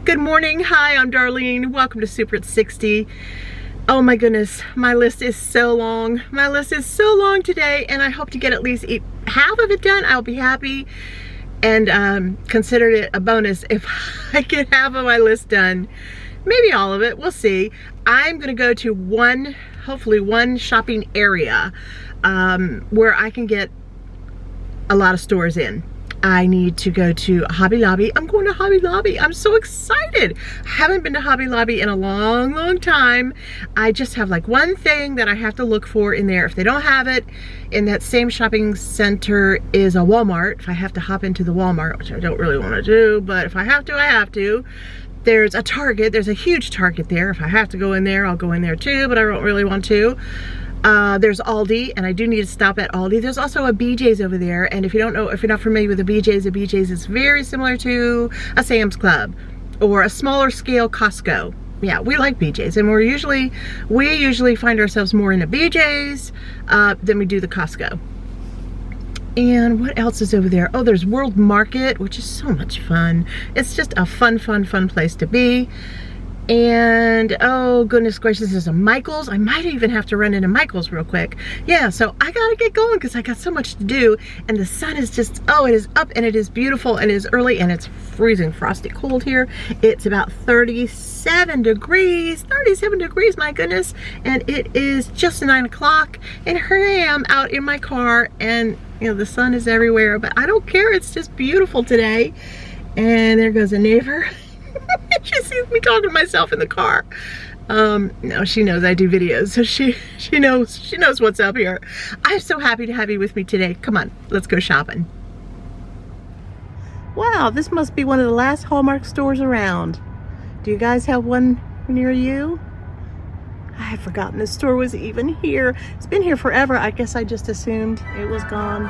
Good morning. Hi, I'm Darlene. Welcome to Super at 60. Oh my goodness, my list is so long. My list is so long today, and I hope to get at least half of it done. I'll be happy, and consider it a bonus if I get half of my list done. Maybe all of it, we'll see. I'm gonna go to hopefully one shopping area where I can get a lot of stores in. I need to go to Hobby Lobby. I'm going to Hobby Lobby. I'm so excited. I haven't been to Hobby Lobby in a long time. I just have like one thing that I have to look for in there. If they don't have it in that same shopping center is a Walmart. If I have to hop into the Walmart, which I don't really want to do, but if I have to, I have to. There's a Target. There's a huge Target there. If I have to go in there, I'll go in there too, but I don't really want to. There's Aldi, and I do need to stop at Aldi. There's also a BJ's over there, and if you're not familiar with a BJ's is very similar to a Sam's Club or a smaller scale Costco. Yeah, we like BJ's, and we usually find ourselves more in a BJ's than we do the Costco. And what else is over there? Oh, there's World Market, which is so much fun. It's just a fun place to be. And oh goodness gracious, there's a Michael's. I might even have to run into Michael's real quick. Yeah, so I gotta get going because I got so much to do, and the sun is just, oh, it is up and it is beautiful and it is early and it's freezing frosty cold here. It's about 37 degrees, my goodness, and it is just 9 o'clock, and here I am out in my car, and you know, the sun is everywhere, but I don't care. It's just beautiful today. And there goes a neighbor. She sees me talking to myself in the car. No, she knows I do videos, so she knows what's up here. I'm so happy to have you with me today. Come on, let's go shopping. Wow, this must be one of the last Hallmark stores around. Do you guys have one near you? I had forgotten this store was even here. It's been here forever. I guess I just assumed it was gone.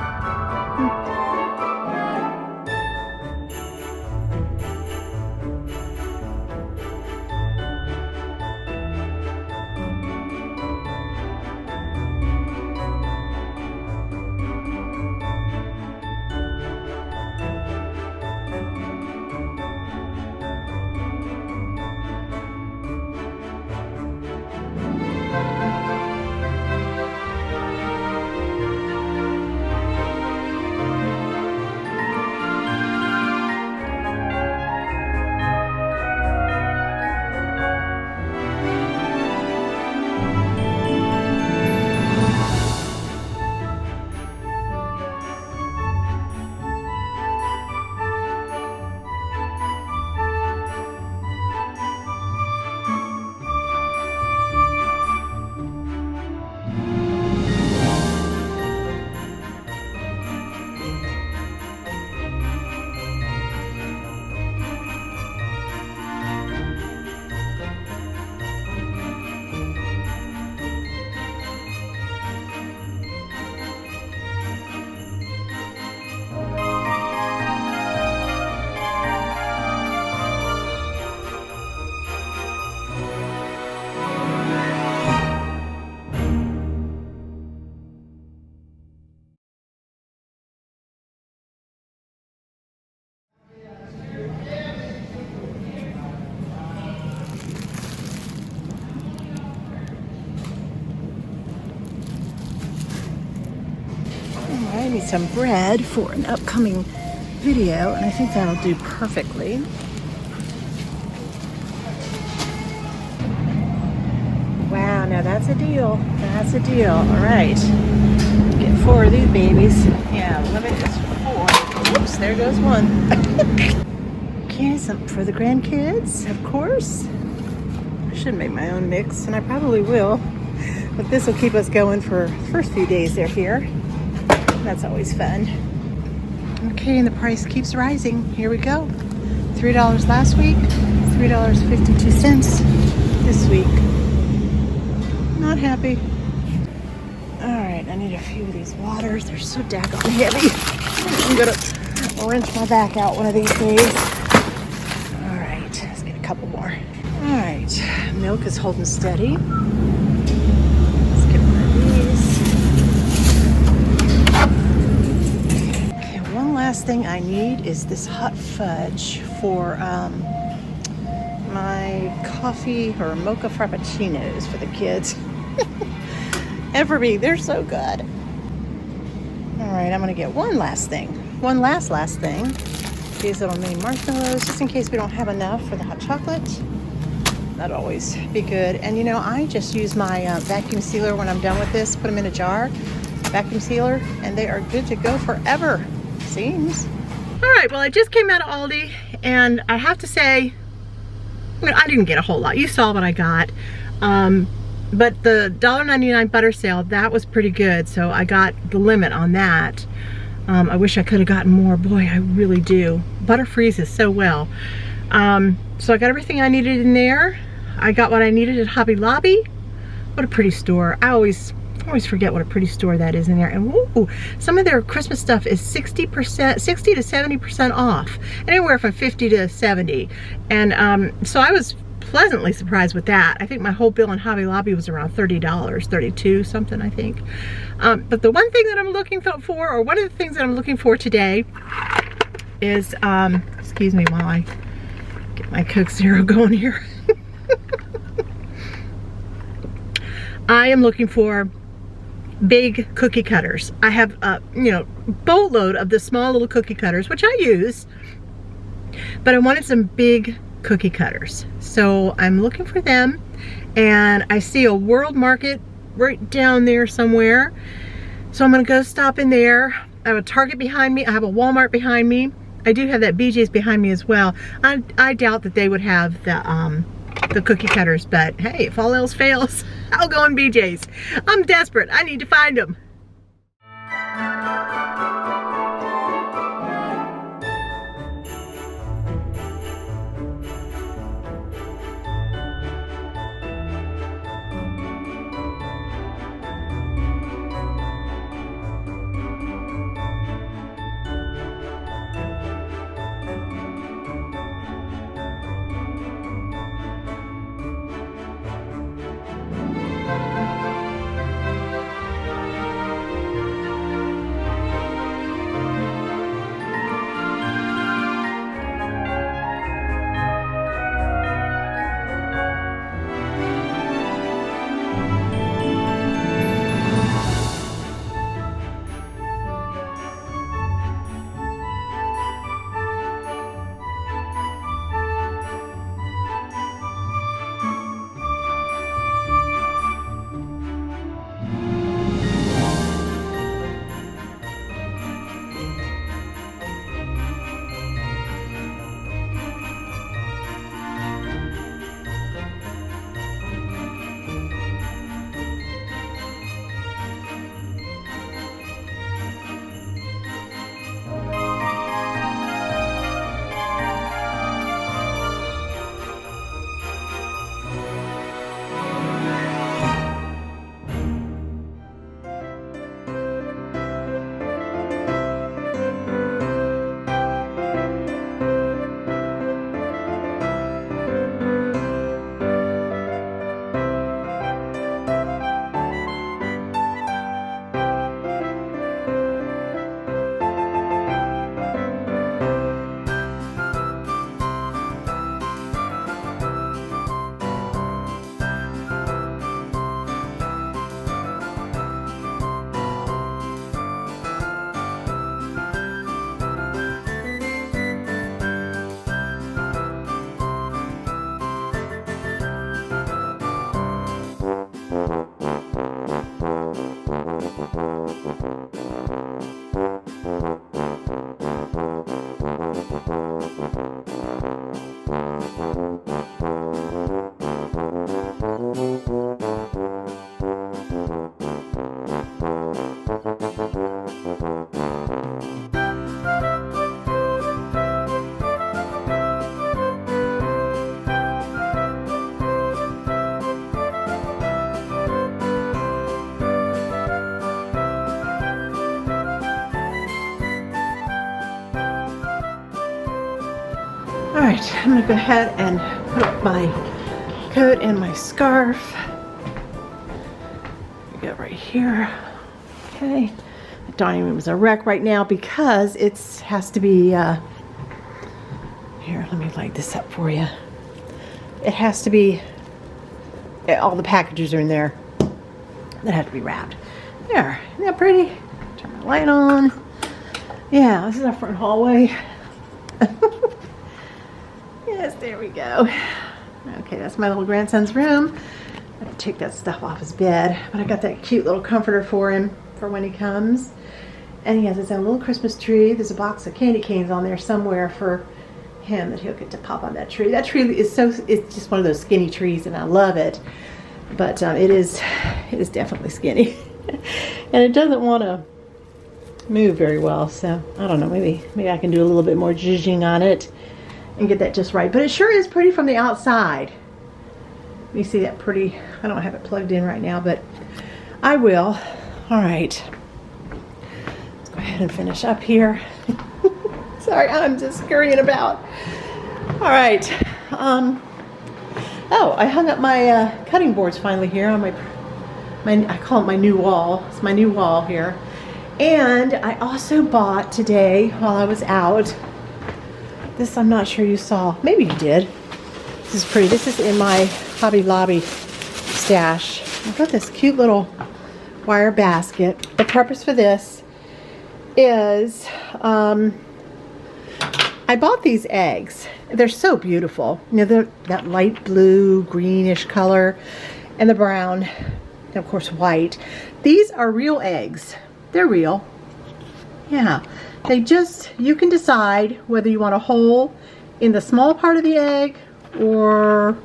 I need some bread for an upcoming video, and I think that'll do perfectly. Wow, now that's a deal. That's a deal. All right. Get 4 of these babies. Yeah, limit is 4. Oops, there goes one. Okay, something for the grandkids, of course. I should make my own mix, and I probably will. But this will keep us going for the first few days they're here. That's always fun. Okay, and the price keeps rising. Here we go. $3 last week, $3.52 this week. Not happy. All right, I need a few of these waters. They're so daggone heavy. I'm gonna wrench my back out one of these days. All right, let's get a couple more. All right, milk is holding steady. Let's get one of these. Okay, one last thing I need is this hot fudge for my coffee or mocha frappuccinos for the kids. And for me, they're so good. All right, I'm gonna get one last thing. One last thing. These little mini marshmallows, just in case we don't have enough for the hot chocolate. That'd always be good. And you know, I just use my vacuum sealer when I'm done with this. Put them in a jar, vacuum sealer, and they are good to go forever, seems. All right, well, I just came out of Aldi, and I have to say, I didn't get a whole lot. You saw what I got. But the $1.99 butter sale, that was pretty good. So I got the limit on that. I wish I could have gotten more. Boy, I really do. Butter freezes so well. So I got everything I needed in there. I got what I needed at Hobby Lobby. What a pretty store. I always forget what a pretty store that is in there. And woo, some of their Christmas stuff is 60%, 60 to 70% off. Anywhere from 50 to 70. And so I was pleasantly surprised with that. I think my whole bill in Hobby Lobby was around $30, 32 something, I think. But the one thing that I'm looking for, or one of the things that I'm looking for today is, excuse me while I get my Coke Zero going here. I am looking for big cookie cutters. I have a, you know, boatload of the small little cookie cutters, which I use, but I wanted some big cookie cutters. So I'm looking for them, and I see a World Market right down there somewhere. So I'm gonna go stop in there. I have a Target behind me. I have a Walmart behind me. I do have that BJ's behind me as well. I doubt that they would have the cookie cutters, but hey, if all else fails, I'll go on BJ's. I'm desperate. I need to find them. All right, I'm gonna go ahead and put up my coat and my scarf. We go right here. Okay, the dining room is a wreck right now because it has to be, here, let me light this up for you. it has to be, all the packages are in there that have to be wrapped. There, isn't that pretty? Turn my light on. Yeah, this is our front hallway. Yes, there we go. Okay, that's my little grandson's room. I have to take that stuff off his bed, but I got that cute little comforter for him for when he comes. And he has his own little Christmas tree. There's a box of candy canes on there somewhere for him that he'll get to pop on that tree. That tree is it's just one of those skinny trees, and I love it. But it is definitely skinny. And it doesn't want to move very well, so I don't know, maybe I can do a little bit more zhuzhing on it and get that just right. But it sure is pretty from the outside. You see that pretty, I don't have it plugged in right now, but I will. All right, let's go ahead and finish up here. Sorry, I'm just scurrying about. All right, oh, I hung up my cutting boards finally here on my I call it my new wall. It's my new wall here. And I also bought today, while I was out, this I'm not sure you saw. Maybe you did. This is pretty. This is in my Hobby Lobby stash. I got this cute little wire basket. The purpose for this is I bought these eggs. They're so beautiful. You know, they're that light blue, greenish color, and the brown, and of course white. These are real eggs. They're real. Yeah. They just, you can decide whether you want a hole in the small part of the egg or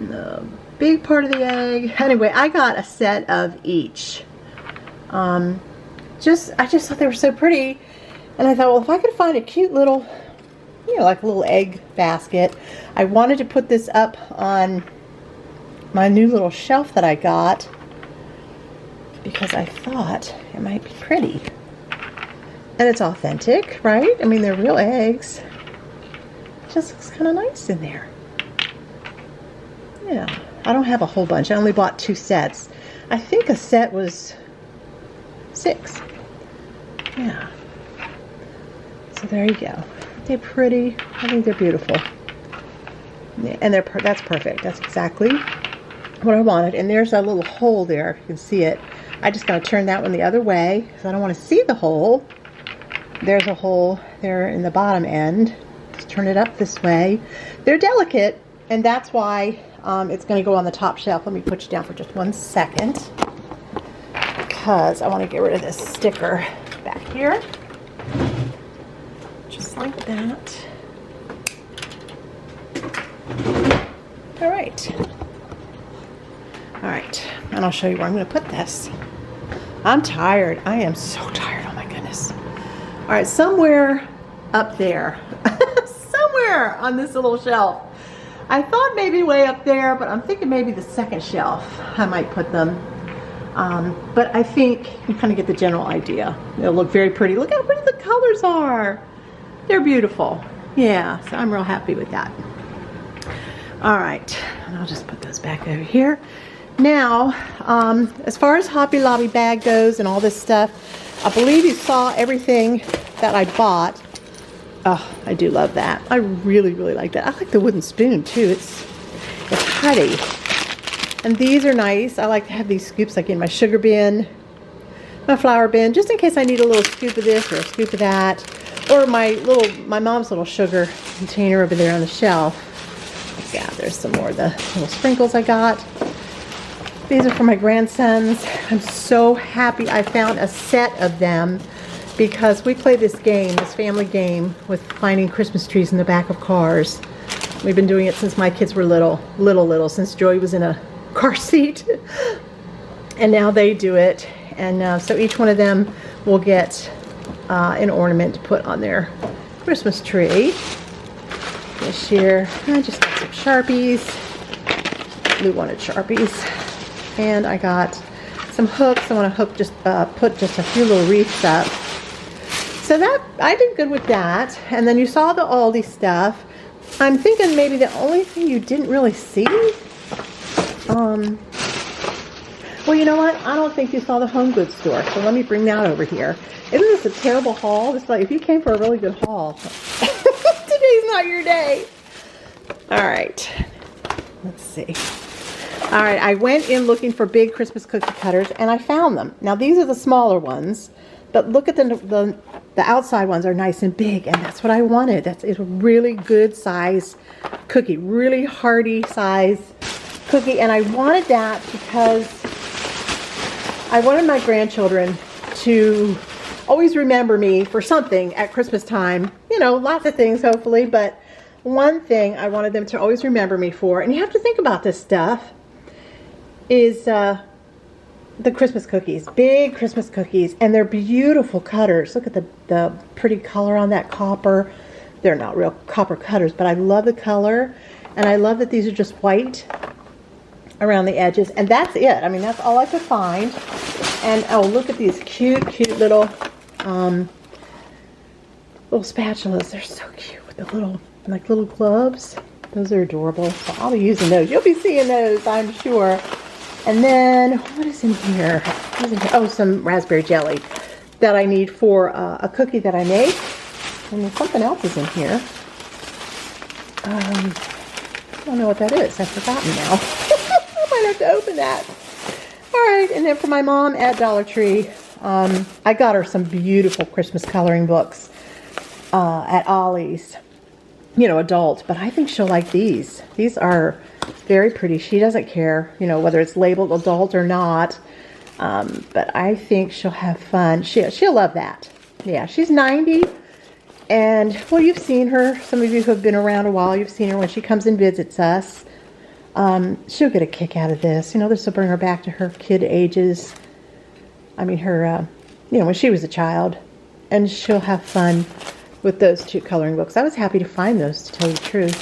the big part of the egg. Anyway, I got a set of each. I just thought they were so pretty, and I thought, well, if I could find a cute little, you know, like a little egg basket. I wanted to put this up on my new little shelf that I got because I thought it might be pretty. And it's authentic, right? I mean, they're real eggs. It just looks kind of nice in there. Yeah, I don't have a whole bunch. I only bought 2 sets. I think a set was 6. Yeah. So there you go. They're pretty. I think they're beautiful. Yeah, and that's perfect. That's exactly what I wanted. And there's a little hole there, if you can see it. I just got to turn that one the other way because I don't want to see the hole. There's a hole there in the bottom end. Just turn it up this way. They're delicate, and that's why it's going to go on the top shelf. Let me put you down for just 1 second because I want to get rid of this sticker back here. Just like that. All right. All right, and I'll show you where I'm going to put this. I'm tired. I am so tired. Oh my goodness. All right, somewhere up there, somewhere on this little shelf. I thought maybe way up there, but I'm thinking maybe the second shelf I might put them. But I think you kind of get the general idea. They'll look very pretty. Look how pretty the colors are. They're beautiful. Yeah, so I'm real happy with that. All right, and I'll just put those back over here. Now, as far as Hobby Lobby bag goes and all this stuff, I believe you saw everything that I bought. Oh, I do love that. I really, really like that. I like the wooden spoon too. It's pretty. And these are nice. I like to have these scoops like in my sugar bin, my flour bin, just in case I need a little scoop of this or a scoop of that. Or my mom's little sugar container over there on the shelf. Yeah, there's some more of the little sprinkles I got. These are for my grandsons. I'm so happy I found a set of them because we play this game, this family game, with finding Christmas trees in the back of cars. We've been doing it since my kids were little, since Joey was in a car seat. And now they do it. And so each one of them will get an ornament to put on their Christmas tree. This year, I just got some Sharpies. Lou wanted Sharpies. And I got some hooks. I want to put just a few little wreaths up. So that, I did good with that. And then you saw the Aldi stuff. I'm thinking maybe the only thing you didn't really see. Well, you know what? I don't think you saw the home goods store. So let me bring that over here. Isn't this a terrible haul? It's like if you came for a really good haul, today's not your day. All right. Let's see. All right, I went in looking for big Christmas cookie cutters, and I found them. Now, these are the smaller ones, but look at the outside ones are nice and big, and that's what I wanted. It's a really good size cookie, really hearty size cookie, and I wanted that because I wanted my grandchildren to always remember me for something at Christmas time. You know, lots of things, hopefully, but one thing I wanted them to always remember me for, and you have to think about this stuff, is the Christmas cookies. Big Christmas cookies, and they're beautiful cutters. Look at the pretty color on that copper. They're not real copper cutters, but I love the color, and I love that these are just white around the edges, and that's it. I mean, that's all I could find. And oh, look at these cute little spatulas. They're so cute with the little gloves. Those are adorable. So I'll be using those. You'll be seeing those, I'm sure. And then, what is in here? Oh, some raspberry jelly that I need for a cookie that I make. And then something else is in here. I don't know what that is. I've forgotten now. I might have to open that. All right, and then for my mom at Dollar Tree, I got her some beautiful Christmas coloring books at Aldi's. You know, adult, but I think she'll like these. These are very pretty. She doesn't care, you know, whether it's labeled adult or not. But I think she'll have fun. She'll love that. Yeah, she's 90. And, well, you've seen her. Some of you who have been around a while, you've seen her when she comes and visits us. She'll get a kick out of this. You know, this will bring her back to her kid ages. I mean, her, you know, when she was a child. And she'll have fun with those two coloring books. I was happy to find those, to tell you the truth.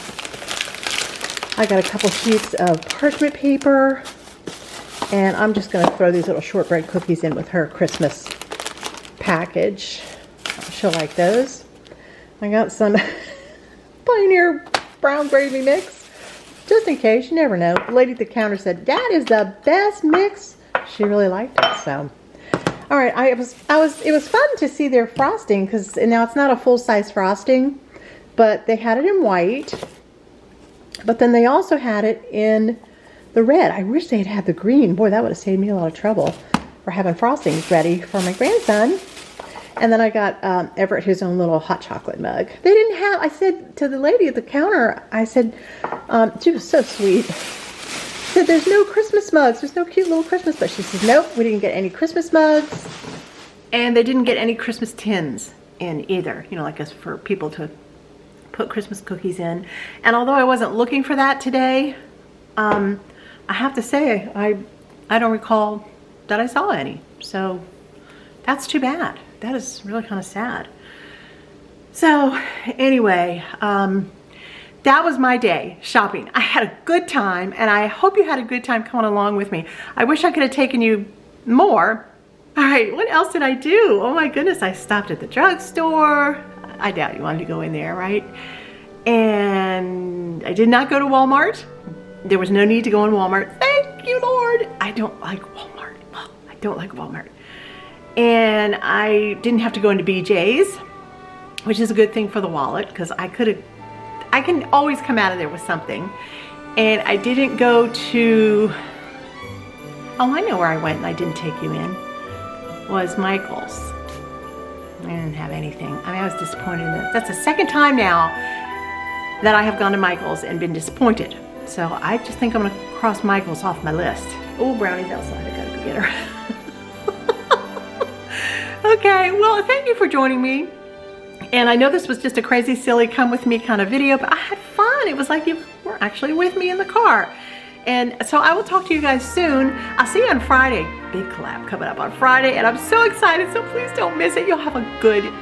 I got a couple sheets of parchment paper, and I'm just going to throw these little shortbread cookies in with her Christmas package. She'll like those. I got some Pioneer brown gravy mix, just in case. You never know. The lady at the counter said, "That is the best mix." She really liked it, so. All right, it was fun to see their frosting, because now it's not a full-size frosting, but they had it in white, but then they also had it in the red. I wish they had the green. Boy, that would have saved me a lot of trouble for having frostings ready for my grandson. And then I got Everett his own little hot chocolate mug. They didn't have, I said to the lady at the counter, I said, she was so sweet. Said there's no Christmas mugs, there's no cute little Christmas, but she says nope, we didn't get any Christmas mugs, and they didn't get any Christmas tins in either, you know, like us for people to put Christmas cookies in. And although I wasn't looking for that today, I have to say I don't recall that I saw any, so that's too bad. That is really kind of sad. So anyway, that was my day shopping. I had a good time, and I hope you had a good time coming along with me. I wish I could have taken you more. All right, what else did I do? Oh my goodness, I stopped at the drugstore. I doubt you wanted to go in there, right? And I did not go to Walmart. There was no need to go in Walmart. Thank you, Lord. I don't like Walmart. Oh, I don't like Walmart. And I didn't have to go into BJ's, which is a good thing for the wallet, because I can always come out of there with something. And I didn't go to, oh, I know where I went and I didn't take you in, was Michael's. I didn't have anything. I mean, I was disappointed in that. That's the second time now that I have gone to Michael's and been disappointed. So I just think I'm gonna cross Michael's off my list. Oh, Brownie's outside, I gotta go get her. Okay, well, thank you for joining me. And I know this was just a crazy, silly, come with me kind of video, but I had fun. It was like you were actually with me in the car. And so I will talk to you guys soon. I'll see you on Friday. Big collab coming up on Friday, and I'm so excited, so please don't miss it. You'll have a good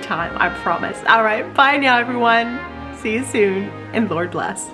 time, I promise. All right, bye now, everyone. See you soon, and Lord bless.